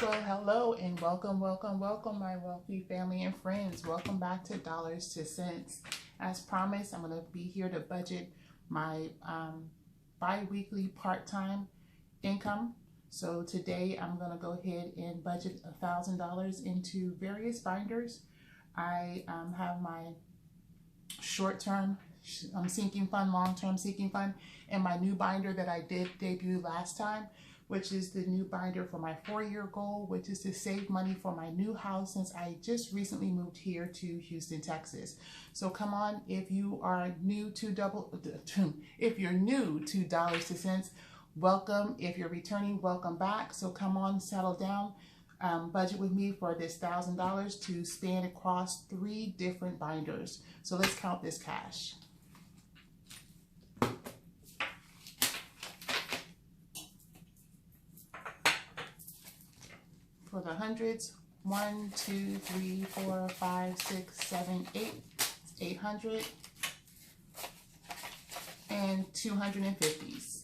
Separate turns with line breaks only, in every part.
Well, hello and welcome, my wealthy family and friends. Welcome back to Dollars to Cents. As promised, I'm going to be here to budget my bi-weekly part-time income. So today I'm going to go ahead and budget $1,000 into various binders. I have my short-term sinking fund, long-term sinking fund, and my new binder that I did debut last time, which is the new binder for my 4-year goal, which is to save money for my new house since I just recently moved here to Houston, Texas. So come on, if you are new to Dollars to Cents, welcome. If you're returning, welcome back. So come on, settle down. Budget with me for this $1,000 to span across 3 different binders. So let's count this cash. For the hundreds, 1, 2, 3, 4, 5, 6, 7, 8, 800, and 250s.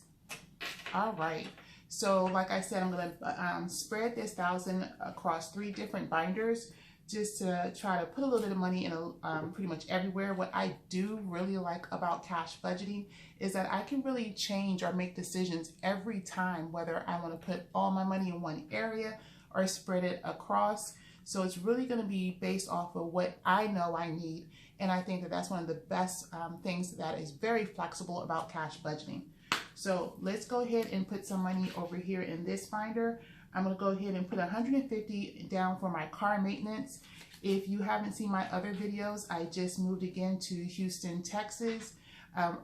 All right. So like I said, I'm going to spread this 1,000 across 3 different binders just to try to put a little bit of money in pretty much everywhere. What I do really like about cash budgeting is that I can really change or make decisions every time whether I want to put all my money in one area or spread it across. So it's really going to be based off of what I know I need. And I think that that's one of the best things that is very flexible about cash budgeting. So let's go ahead and put some money over here in this binder. I'm going to go ahead and put $150 down for my car maintenance. If you haven't seen my other videos, I just moved again to Houston, Texas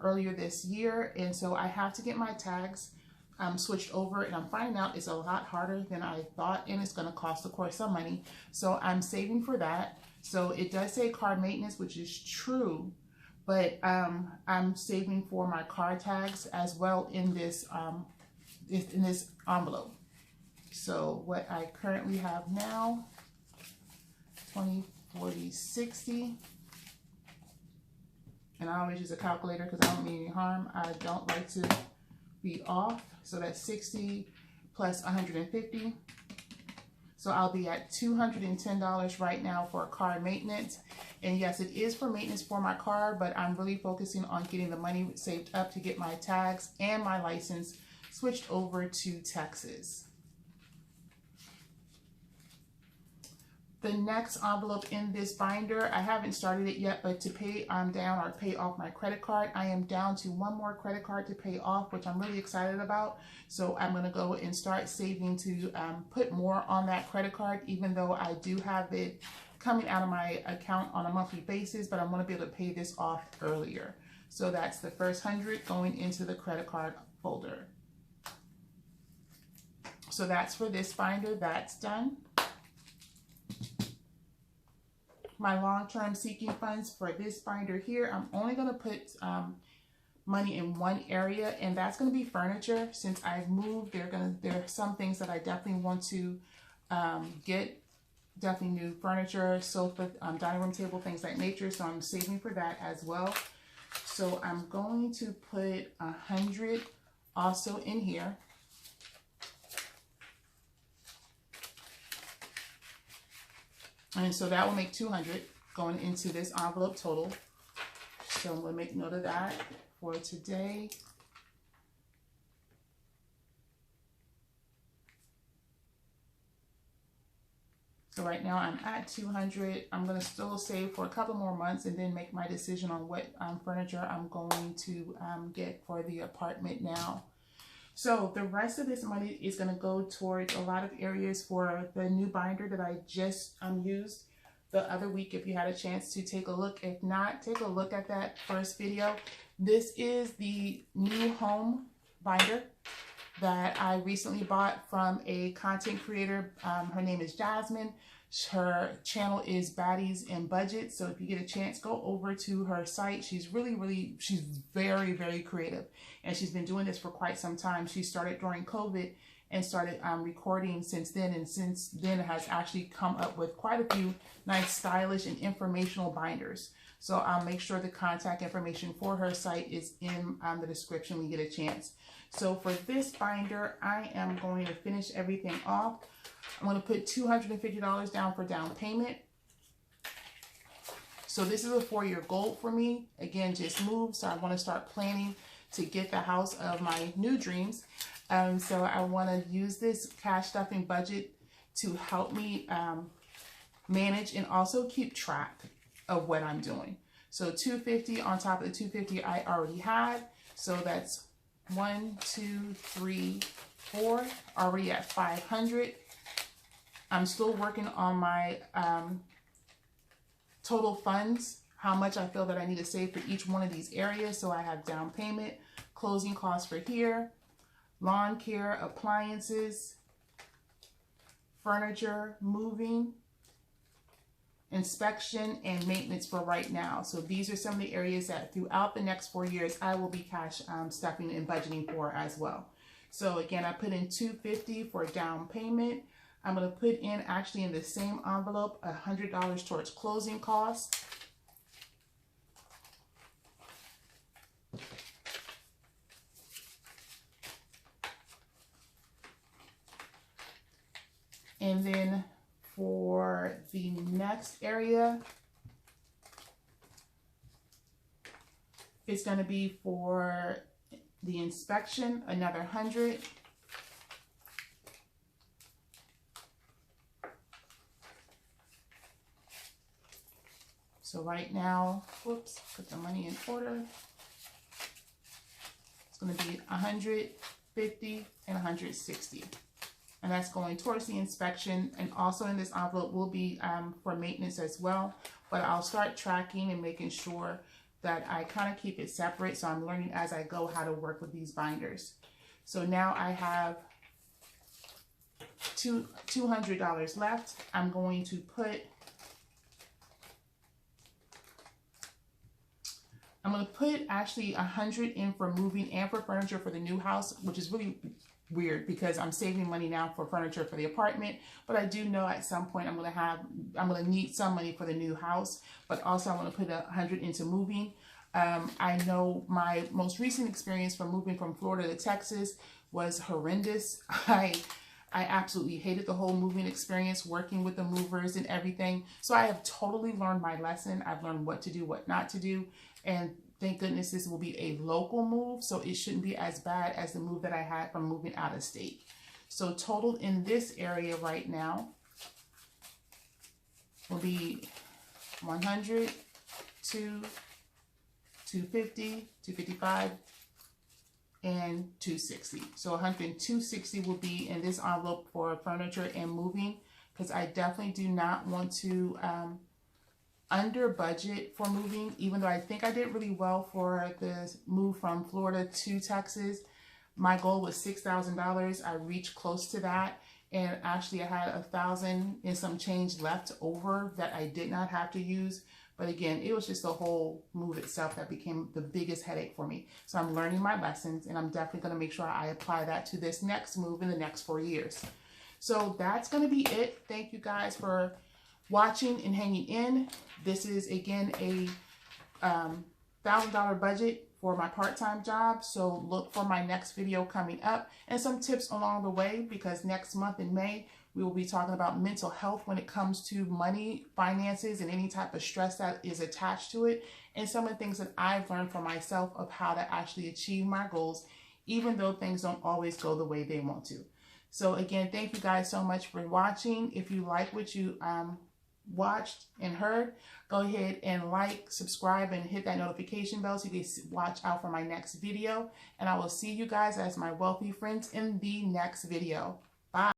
earlier this year. And so I have to get my tags switched over, and I'm finding out it's a lot harder than I thought, and it's going to cost, of course, some money. So I'm saving for that. So it does say car maintenance, which is true, but I'm saving for my car tags as well in this envelope. So what I currently have now, 20, 40, 60. And I always use a calculator because I don't mean any harm. I don't like to be off. So that's 60 plus 150. So I'll be at $210 right now for car maintenance. And yes, it is for maintenance for my car, but I'm really focusing on getting the money saved up to get my tags and my license switched over to Texas. The next envelope in this binder, I haven't started it yet, but to pay down or pay off my credit card, I am down to 1 more credit card to pay off, which I'm really excited about. So I'm going to go and start saving to put more on that credit card, even though I do have it coming out of my account on a monthly basis, but I'm going to be able to pay this off earlier. So that's the first 100 going into the credit card folder. So that's for this binder. That's done. My long-term seeking funds for this binder here, I'm only going to put money in one area, and that's going to be furniture. Since I've moved, there are some things that I definitely want to get, definitely new furniture, sofa, dining room table, things like nature. So I'm saving for that as well. So I'm going to put 100 also in here. And so that will make 200 going into this envelope total. So I'm going to make note of that for today. So right now I'm at 200. I'm going to still save for a couple more months and then make my decision on what furniture I'm going to get for the apartment now. So the rest of this money is going to go towards a lot of areas for the new binder that I just used the other week. If you had a chance to take a look, if not, take a look at that first video. This is the new home binder that I recently bought from a content creator. Her name is Jasmine. Her channel is Baddies and Budget. So if you get a chance, go over to her site. She's she's very, very creative. And she's been doing this for quite some time. She started during COVID and started recording since then. And since then has actually come up with quite a few nice, stylish, and informational binders. So I'll make sure the contact information for her site is in the description when you get a chance. So for this binder, I am going to finish everything off. I'm going to put $250 down for down payment. So this is a 4-year goal for me. Again, just moved, so I want to start planning to get the house of my new dreams. So I want to use this cash stuffing budget to help me manage and also keep track of what I'm doing. So $250 on top of the $250 I already had. So that's 1, 2, 3, 4, already at $500. I'm still working on my total funds, how much I feel that I need to save for each one of these areas. So I have down payment, closing costs for here, lawn care, appliances, furniture, moving, inspection, and maintenance for right now. So these are some of the areas that throughout the next 4 years I will be cash stuffing and budgeting for as well. So again, I put in $250 for down payment. I'm going to put in, actually in the same envelope, $100 towards closing costs. And then for the next area, it's going to be for the inspection, another $100. So right now, whoops, put the money in order. It's going to be $150 and $160. And that's going towards the inspection, and also in this envelope will be for maintenance as well. But I'll start tracking and making sure that I kind of keep it separate, so I'm learning as I go how to work with these binders. So now I have $200 left. I'm going to put actually $100 in for moving and for furniture for the new house, which is really weird because I'm saving money now for furniture for the apartment, but I do know at some point I'm going to need some money for the new house, but also I want to put $100 into moving. I know my most recent experience from moving from Florida to Texas was horrendous. I absolutely hated the whole moving experience, working with the movers and everything. So I have totally learned my lesson. I've learned what to do, what not to do. And thank goodness this will be a local move, so it shouldn't be as bad as the move that I had from moving out of state. So total in this area right now will be 100, 2, 250, 255, and 260. So 100 and 260 will be in this envelope for furniture and moving, because I definitely do not want to under budget for moving, even though I think I did really well for the move from Florida to Texas. My goal was $6,000. I reached close to that, and actually I had $1,000 and some change left over that I did not have to use. But again, it was just the whole move itself that became the biggest headache for me. So I'm learning my lessons, and I'm definitely going to make sure I apply that to this next move in the next 4 years. So that's going to be it. Thank you guys for watching and hanging in. This is again a $1,000 budget for my part-time job, so look for my next video coming up and some tips along the way, because next month in May we will be talking about mental health when it comes to money, finances, and any type of stress that is attached to it, and some of the things that I've learned for myself of how to actually achieve my goals even though things don't always go the way they want to. So again, thank you guys so much for watching. If you like what you watched and heard, go ahead and like, subscribe, and hit that notification bell so you can watch out for my next video. And I will see you guys as my wealthy friends in the next video. Bye.